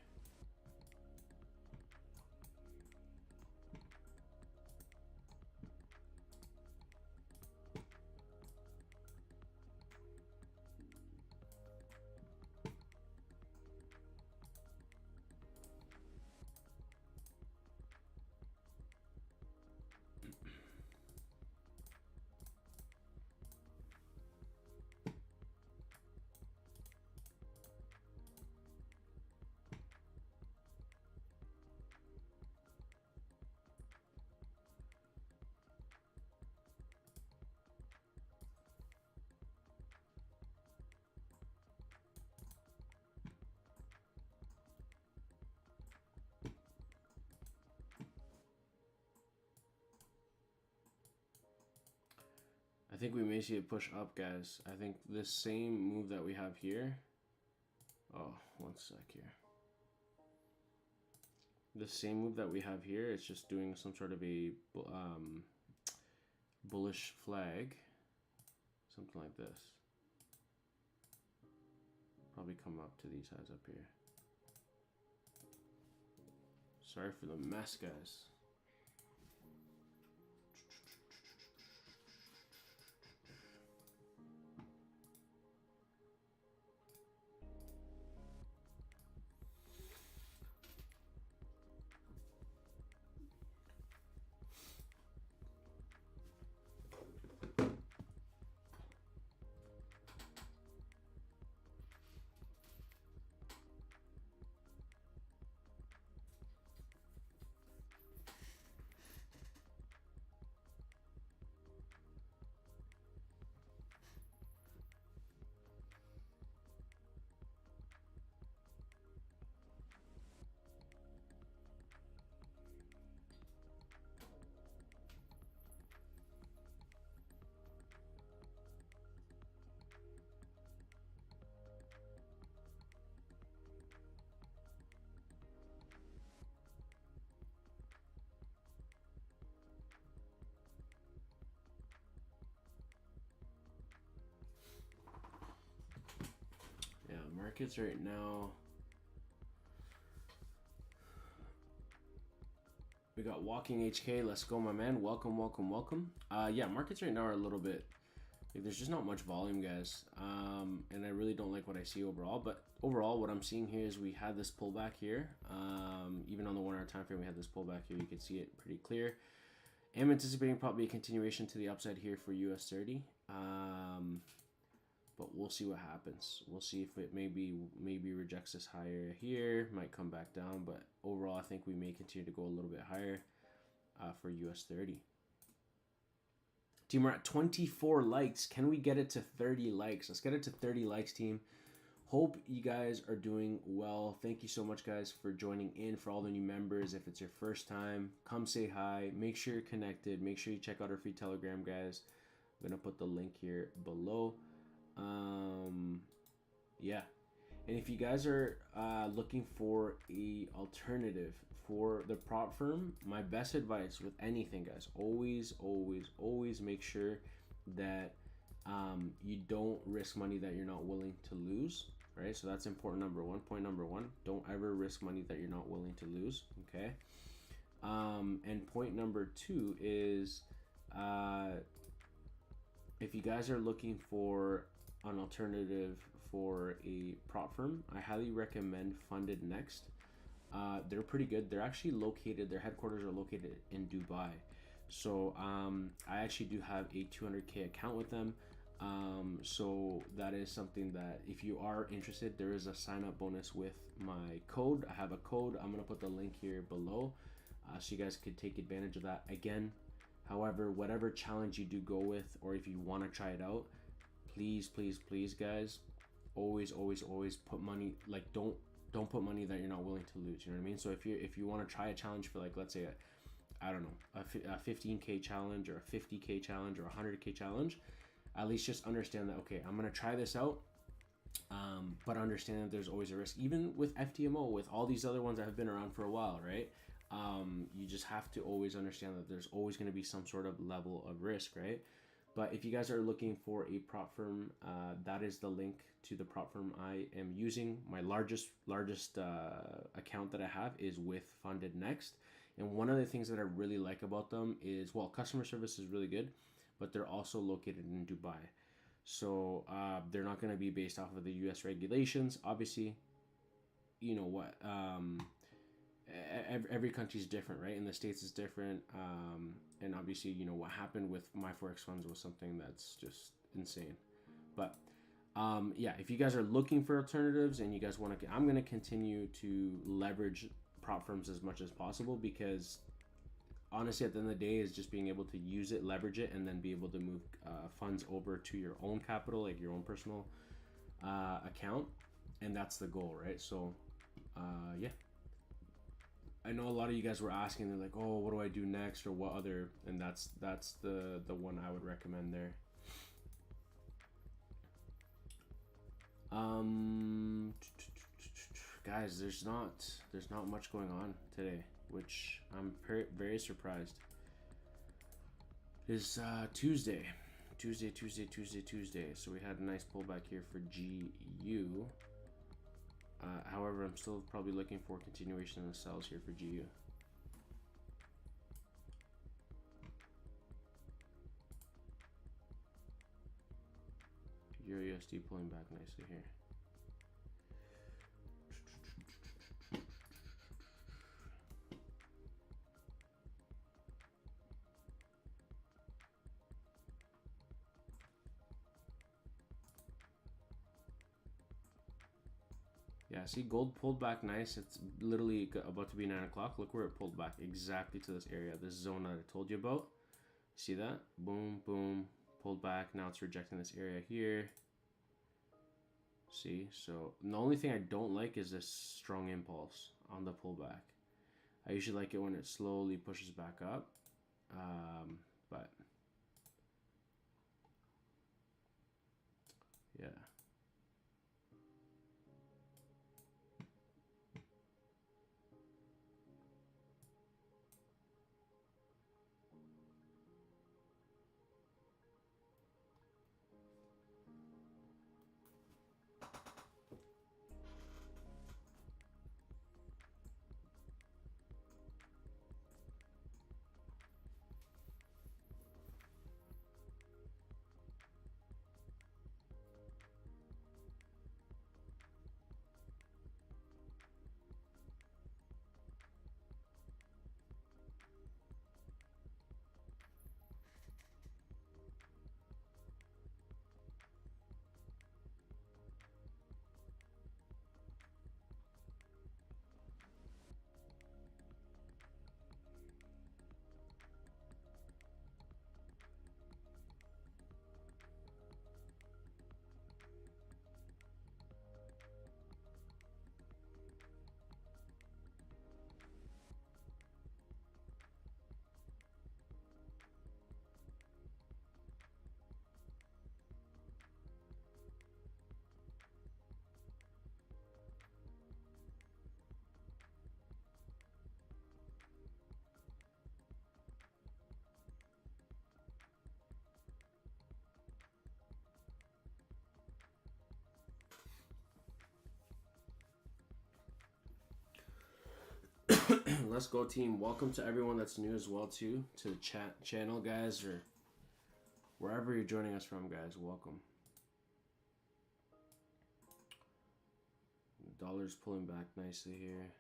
I think we may see it push up, guys. I think this same move that we have here. Oh, one sec here. The same move that we have here, it's just doing some sort of a bullish flag. Something like this. Probably come up to these highs up here. Sorry for the mess, guys. Yeah, markets right now. We got Walking HK. Let's go, my man. Welcome, welcome, welcome. Yeah, markets right now are a little bit like there's just not much volume, guys. And I really don't like what I see overall. But overall, what I'm seeing here is we had this pullback here. Even on the 1 hour time frame, we had this pullback here. You can see it pretty clear. I'm anticipating probably a continuation to the upside here for US 30. But we'll see what happens. We'll see if it maybe rejects this higher here, might come back down. But overall, I think we may continue to go a little bit higher for US 30. Team, we're at 24 likes. Can we get it to 30 likes? Let's get it to 30 likes, team. Hope you guys are doing well. Thank you so much, guys, for joining in. For all the new members, if it's your first time, come say hi. Make sure you're connected. Make sure you check out our free Telegram, guys. I'm going to put the link here below. Yeah, and if you guys are looking for a alternative for the prop firm, my best advice with anything, guys, always make sure that you don't risk money that you're not willing to lose, right? So that's important. Point number one, don't ever risk money that you're not willing to lose. Okay. And point number two is if you guys are looking for an alternative for a prop firm, I highly recommend Funded Next. They're pretty good. They're actually located, their headquarters are located in Dubai. So I actually do have a 200K account with them. So that is something that if you are interested, there is a sign up bonus with my code. I have a code. I'm going to put the link here below so you guys could take advantage of that. Again, however, whatever challenge you do go with, or if you want to try it out, please, guys, always put money, like don't put money that you're not willing to lose. You know what I mean? So if you want to try a challenge for, like, let's say I don't know, a 15K challenge or a 50K challenge or a 100K challenge, at least just understand that, okay, I'm gonna try this out, but understand that there's always a risk. Even with FTMO, with all these other ones that have been around for a while, right? You just have to always understand that there's always going to be some sort of level of risk, right? But if you guys are looking for a prop firm, that is the link to the prop firm I am using. My largest account that I have is with Funded Next. And one of the things that I really like about them is, well, customer service is really good, but they're also located in Dubai. So they're not going to be based off of the US regulations. Obviously, you know what, every country is different, right? In the States is different. And obviously, you know, what happened with my Forex funds was something that's just insane. But yeah, if you guys are looking for alternatives and you guys want to, I'm going to continue to leverage prop firms as much as possible, because honestly, at the end of the day, is just being able to use it, leverage it, and then be able to move funds over to your own capital, like your own personal account, and that's the goal, right? So yeah, I know a lot of you guys were asking, they're like, oh, what do I do next, or what other, and that's the one I would recommend there. Guys, there's not much going on today, which I'm very surprised. It's Tuesday. So we had a nice pullback here for GU. However, I'm still probably looking for continuation of the sells here for GU. Euro USD pulling back nicely here. Yeah, see, gold pulled back nice. It's literally about to be 9 o'clock. Look where it pulled back, exactly to this area, this zone that I told you about. See that? Boom, boom, pulled back. Now it's rejecting this area here. See, so the only thing I don't like is this strong impulse on the pullback. I usually like it when it slowly pushes back up, but yeah. Let's go, team. Welcome to everyone that's new as well too, to the channel, guys, or wherever you're joining us from, guys. Welcome. The dollar's pulling back nicely here.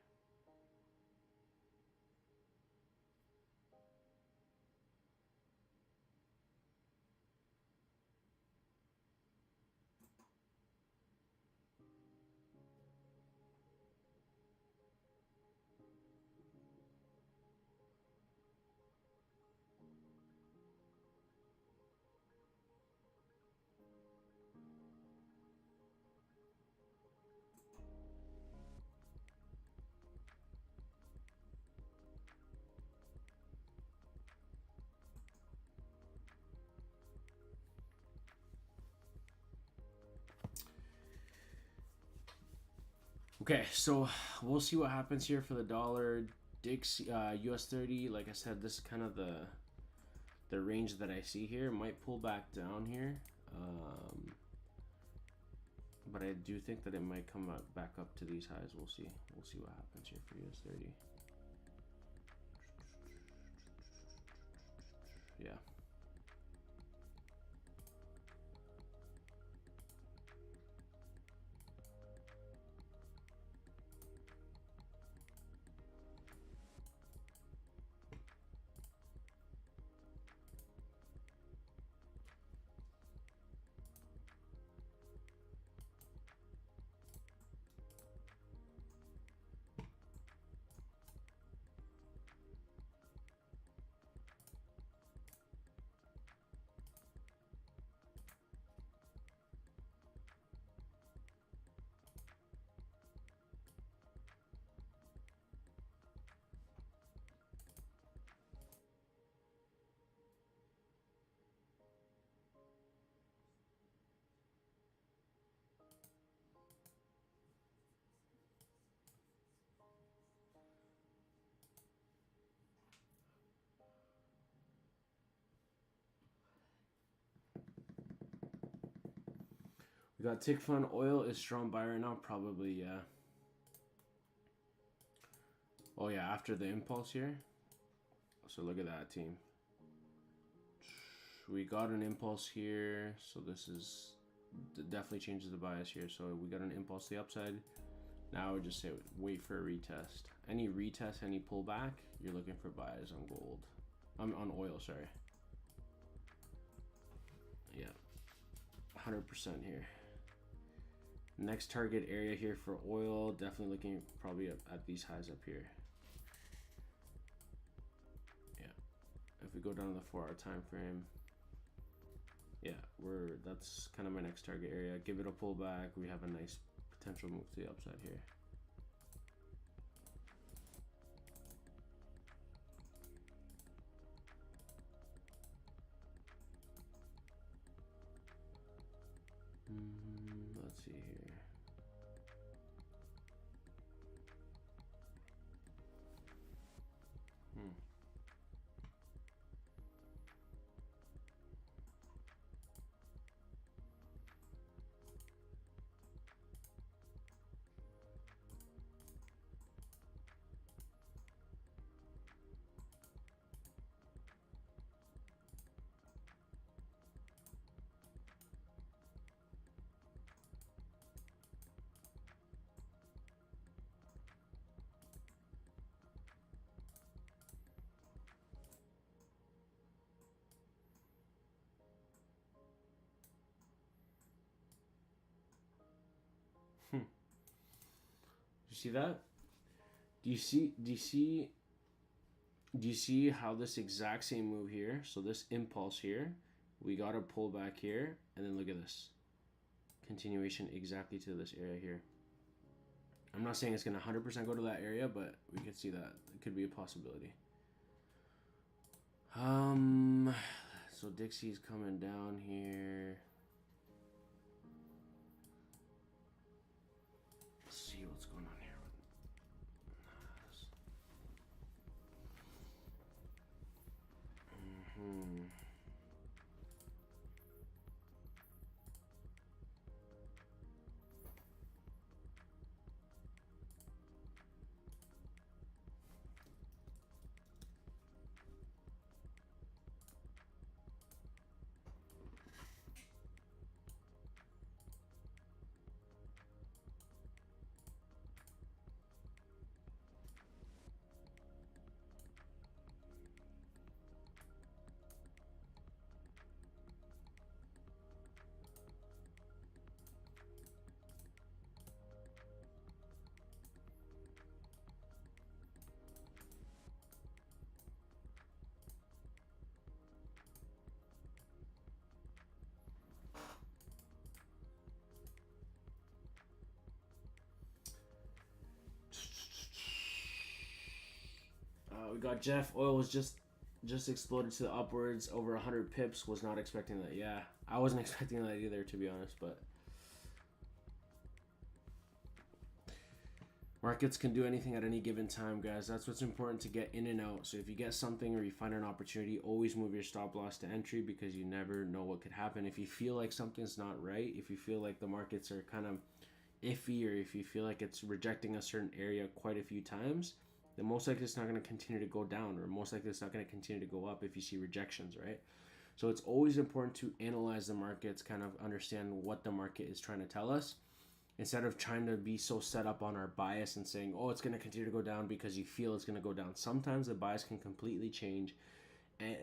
Okay, so we'll see what happens here for the dollar. Dix US 30. Like I said, this is kind of the range that I see here. It might pull back down here, but I do think that it might come back up to these highs. We'll see. We'll see what happens here for US 30. Yeah. We got Tick Fund. Oil is strong buy right now. Probably, yeah. Oh, yeah, after the impulse here. So look at that, team. We got an impulse here. So this is definitely changes the bias here. So we got an impulse to the upside. Now I would just say wait for a retest. Any retest, any pullback, you're looking for buys on gold. On oil, sorry. Yeah, 100% here. Next target area here for oil, definitely looking probably at these highs up here. Yeah, if we go down to the 4-hour time frame, yeah, that's kind of my next target area. Give it a pullback. We have a nice potential move to the upside here. Let's see here. You see that? Do you see how this exact same move here? So this impulse here, we got a pullback here, and then look at this. Continuation exactly to this area here. I'm not saying it's going to 100% go to that area, but we could see that. It could be a possibility. So Dixie's coming down here. Let's see what's going on here. We got Jeff. Oil was just exploded to the upwards over 100 pips. Was not expecting that. Yeah, I wasn't expecting that either, to be honest. But Markets can do anything at any given time, guys. That's what's important, to get in and out. So if you get something or you find an opportunity, always move your stop loss to entry, because you never know what could happen. If you feel like something's not right, if you feel like the markets are kind of iffy, or if you feel like it's rejecting a certain area quite a few times, then most likely it's not going to continue to go down, or most likely it's not going to continue to go up if you see rejections, right? So it's always important to analyze the markets, kind of understand what the market is trying to tell us, instead of trying to be so set up on our bias and saying, oh, it's going to continue to go down because you feel it's going to go down. Sometimes the bias can completely change. And,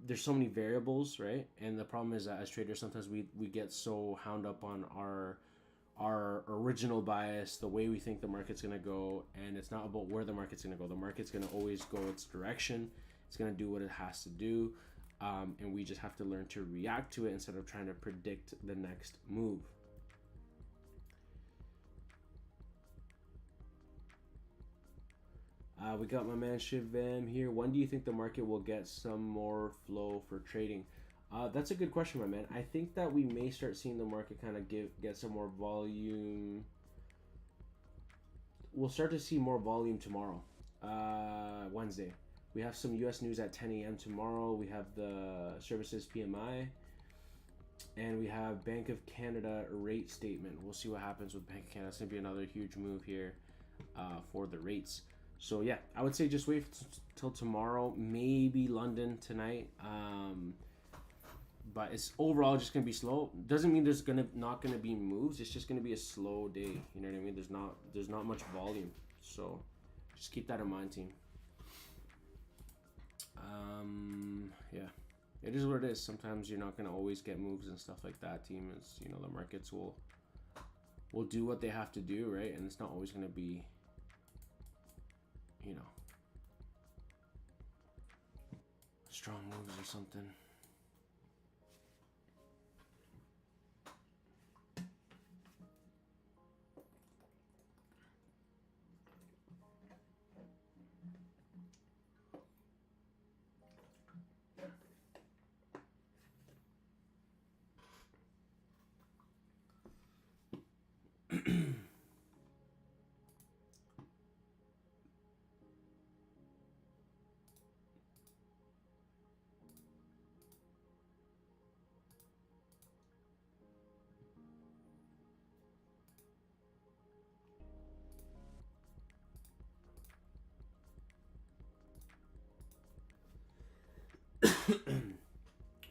there's so many variables, right? And the problem is that as traders, sometimes we get so hound up on our original bias, the way we think the market's going to go, and it's not about where the market's going to go. The market's going to always go its direction. It's going to do what it has to do, and we just have to learn to react to it instead of trying to predict the next move. We got my man Shivam here. When do you think the market will get some more flow for trading? That's a good question, my man. I think that we may start seeing the market kind of get some more volume. We'll start to see more volume tomorrow, Wednesday. We have some U.S. news at 10 a.m. tomorrow. We have the services PMI, and we have Bank of Canada rate statement. We'll see what happens with Bank of Canada. It's going to be another huge move here for the rates. So yeah, I would say just wait till tomorrow, maybe London tonight. But it's overall just gonna be slow. Doesn't mean there's not gonna be moves. It's just gonna be a slow day. You know what I mean? There's not much volume. So just keep that in mind, team. Yeah, it is what it is. Sometimes you're not gonna always get moves and stuff like that, team. Is the markets will do what they have to do, right? And it's not always gonna be strong moves or something.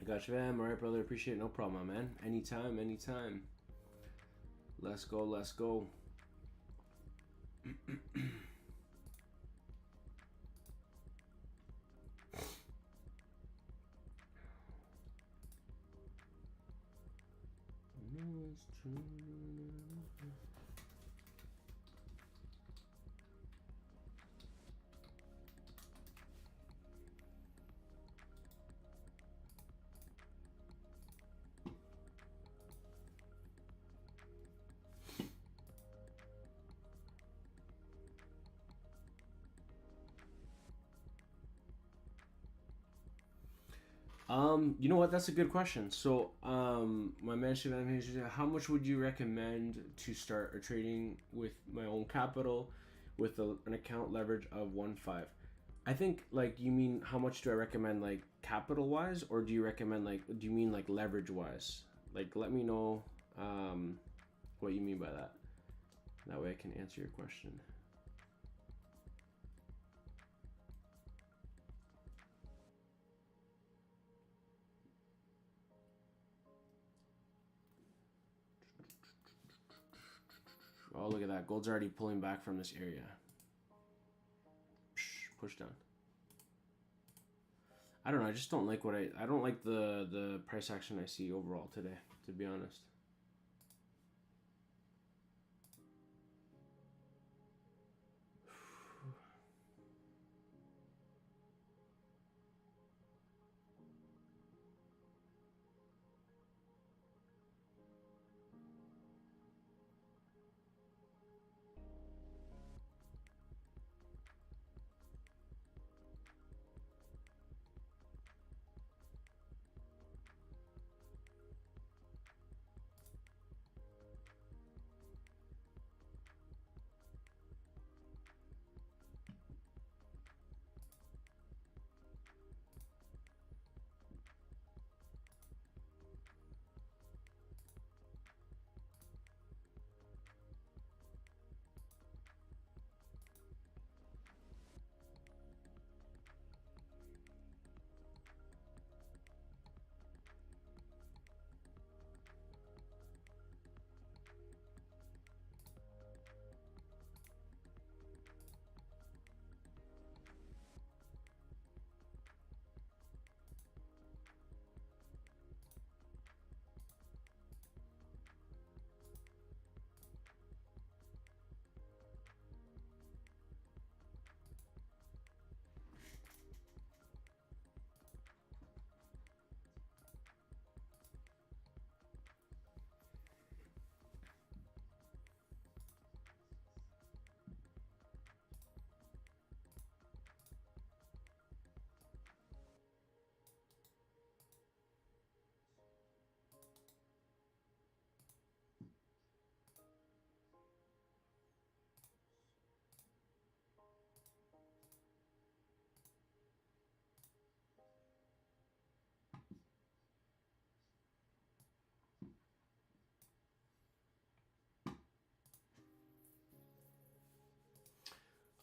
I got you, man. All right, brother. Appreciate it. No problem, man. Anytime, anytime. Let's go. Let's go. No, it's true. You know what? That's a good question. So, my mention on here is, how much would you recommend to start a trading with my own capital, with an account leverage of 1.5? I think, like, you mean how much do I recommend, like, capital wise, or do you recommend, like, do you mean like leverage wise? Like, let me know what you mean by that. That way I can answer your question. Oh, look at that. Gold's already pulling back from this area. Push down. I don't know. I just don't like I don't like the price action I see overall today, to be honest.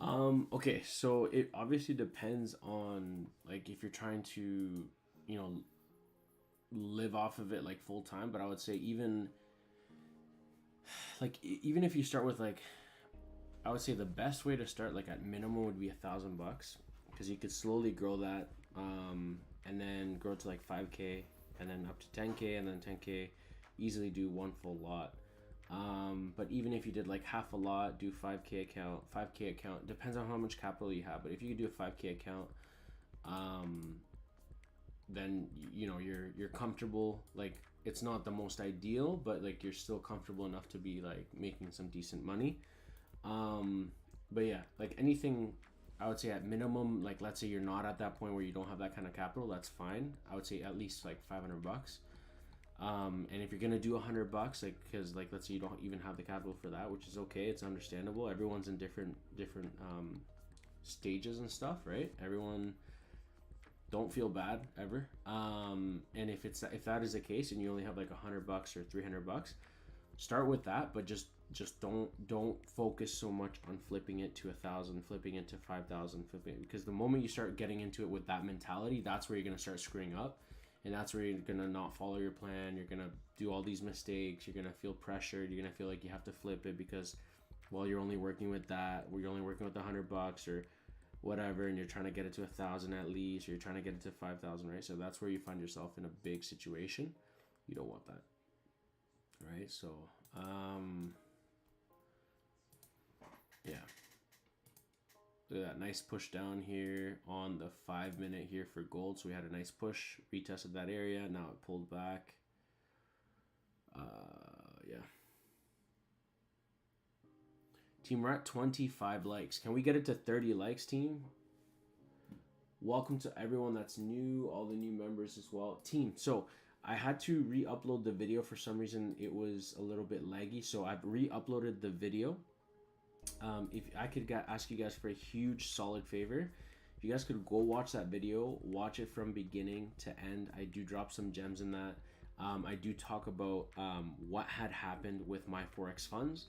Okay, so it obviously depends on like if you're trying to, you know, live off of it like full time, but I would say even like even if you start with like, I would say the best way to start like at minimum would be $1,000 because you could slowly grow that, and then grow to like 5K and then up to 10K and then 10K, easily do one full lot. But even if you did like half a lot, do 5K account, depends on how much capital you have. But if you do a 5K account, um, then you know you're comfortable. Like it's not the most ideal, but like you're still comfortable enough to be like making some decent money. Um, but yeah, like anything, I would say at minimum, like let's say you're not at that point where you don't have that kind of capital, that's fine. I would say at least like $500. And if you're gonna do $100, like because like let's say you don't even have the capital for that, which is okay, it's understandable. Everyone's in different stages and stuff, right? Everyone don't feel bad ever. And if that is the case, and you only have like $100 or $300, start with that, but just don't focus so much on flipping it to 1,000, flipping it to 5,000, flipping it, because the moment you start getting into it with that mentality, that's where you're gonna start screwing up, and that's where you're gonna not follow your plan. You're gonna do all these mistakes. You're gonna feel pressured. You're gonna feel like you have to flip it because, well, you're only working with that. You're only working with $100 or whatever, and you're trying to get it to 1,000 at least, or you're trying to get it to 5,000, right? So that's where you find yourself in a big situation. You don't want that, right? So, yeah. Look at that nice push down here on the 5 minute here for gold. So we had a nice push, retested that area. Now it pulled back. Yeah. Team, we're at 25 likes. Can we get it to 30 likes, team? Welcome to everyone that's new, all the new members as well. Team, so I had to re-upload the video. For some reason, it was a little bit laggy. So I've re-uploaded the video. If I could ask you guys for a huge solid favor, if you guys could go watch that video, watch it from beginning to end. I do drop some gems in that. I do talk about what had happened with my Forex funds.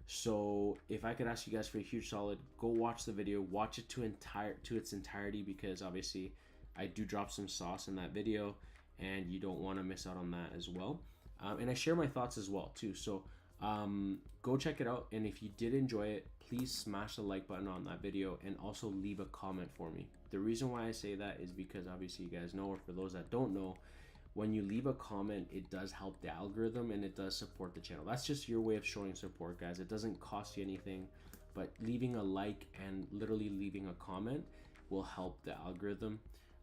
So if I could ask you guys for a huge solid, go watch the video, watch it to its entirety, because obviously I do drop some sauce in that video, and you don't want to miss out on that as well. And I share my thoughts as well too. So go check it out, and if you did enjoy it, please smash the like button on that video and also leave a comment for me. The reason why I say that is because obviously you guys know, or for those that don't know, when you leave a comment, it does help the algorithm and it does support the channel. That's just your way of showing support, guys. It doesn't cost you anything, but leaving a like and literally leaving a comment will help the algorithm,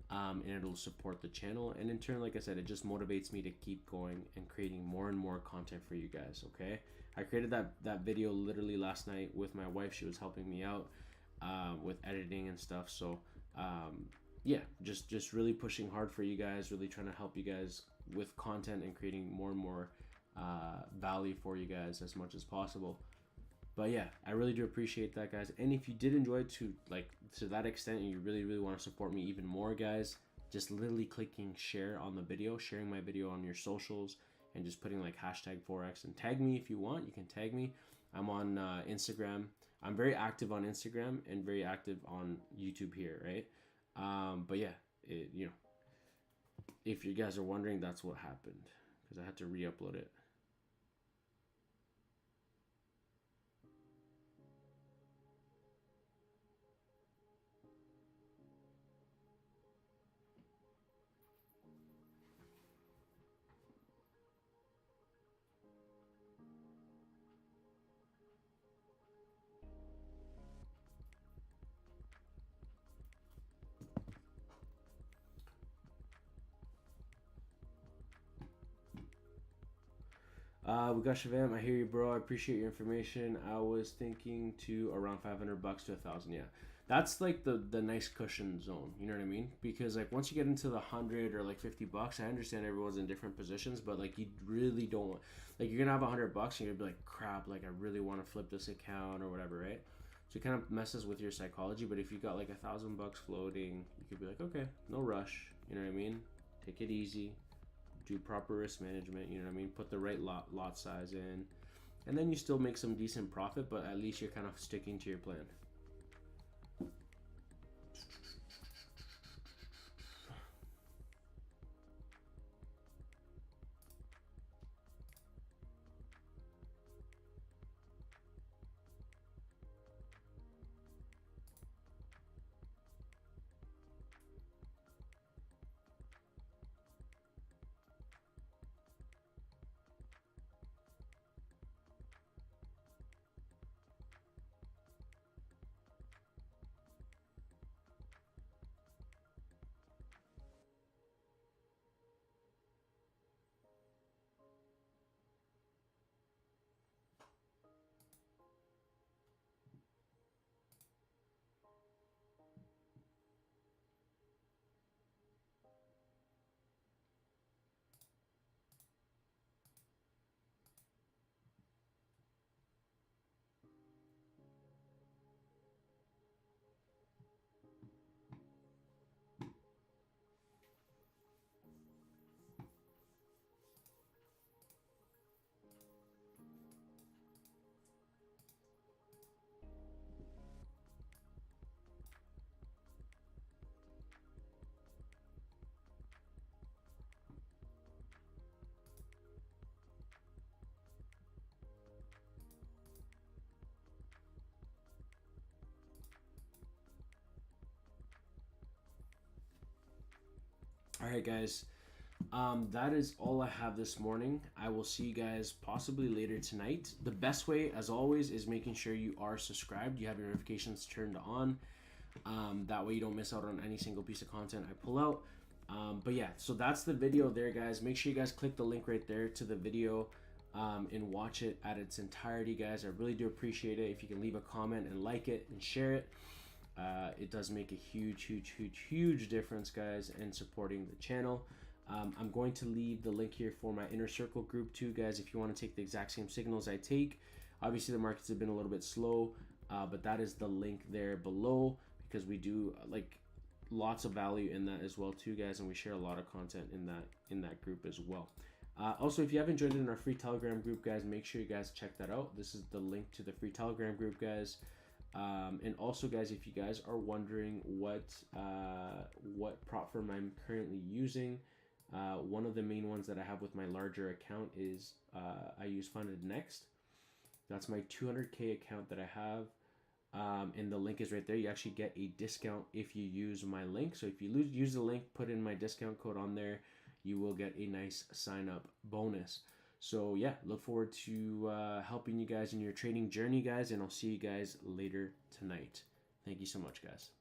and it'll support the channel, and in turn, like I said, it just motivates me to keep going and creating more and more content for you guys. Okay, I created that video literally last night with my wife. She was helping me out with editing and stuff. So yeah, just really pushing hard for you guys, really trying to help you guys with content and creating more and more value for you guys as much as possible. But yeah, I really do appreciate that, guys. And if you did enjoy it to that extent, and you really want to support me even more, guys, just literally clicking share on the video, sharing my video on your socials, and just putting like #Forex, and tag me if you want. You can tag me. I'm on Instagram. I'm very active on Instagram and very active on YouTube here, right? But yeah, if you guys are wondering, that's what happened, because I had to re-upload it. We got Shavam. I hear you, bro. I appreciate your information. I was thinking to around $500 to 1,000. Yeah, that's like the nice cushion zone. You know what I mean? Because like once you get into the 100 or like $50, I understand everyone's in different positions, but like you really don't like, you're gonna have $100 and you're gonna be like, crap, like I really want to flip this account or whatever, right? So it kind of messes with your psychology. But if you got like $1,000 floating, you could be like, okay, no rush. You know what I mean? Take it easy. Do proper risk management, you know what I mean? Put the right lot size in, and then you still make some decent profit, but at least you're kind of sticking to your plan. All right, guys. That is all I have this morning. I will see you guys possibly later tonight. The best way, as always, is making sure you are subscribed. You have your notifications turned on. That way you don't miss out on any single piece of content I pull out. But yeah, so that's the video there, guys. Make sure you guys click the link right there to the video and watch it at its entirety, guys. I really do appreciate it. If you can leave a comment and like it and share it. It does make a huge difference, guys, in supporting the channel. I'm going to leave the link here for my inner circle group too, guys, if you want to take the exact same signals I take. Obviously the markets have been a little bit slow, but that is the link there below, because we do like lots of value in that as well too, guys, and we share a lot of content in that group as well. Also, if you haven't joined in our free Telegram group, guys, make sure you guys check that out. This is the link to the free Telegram group, guys. And also, guys, if you guys are wondering what prop firm I'm currently using, one of the main ones that I have with my larger account is I use Funded Next. That's my 200K account that I have, and the link is right there. You actually get a discount if you use my link. So if you use the link, put in my discount code on there, you will get a nice sign up bonus. So yeah, look forward to helping you guys in your trading journey, guys, and I'll see you guys later tonight. Thank you so much, guys.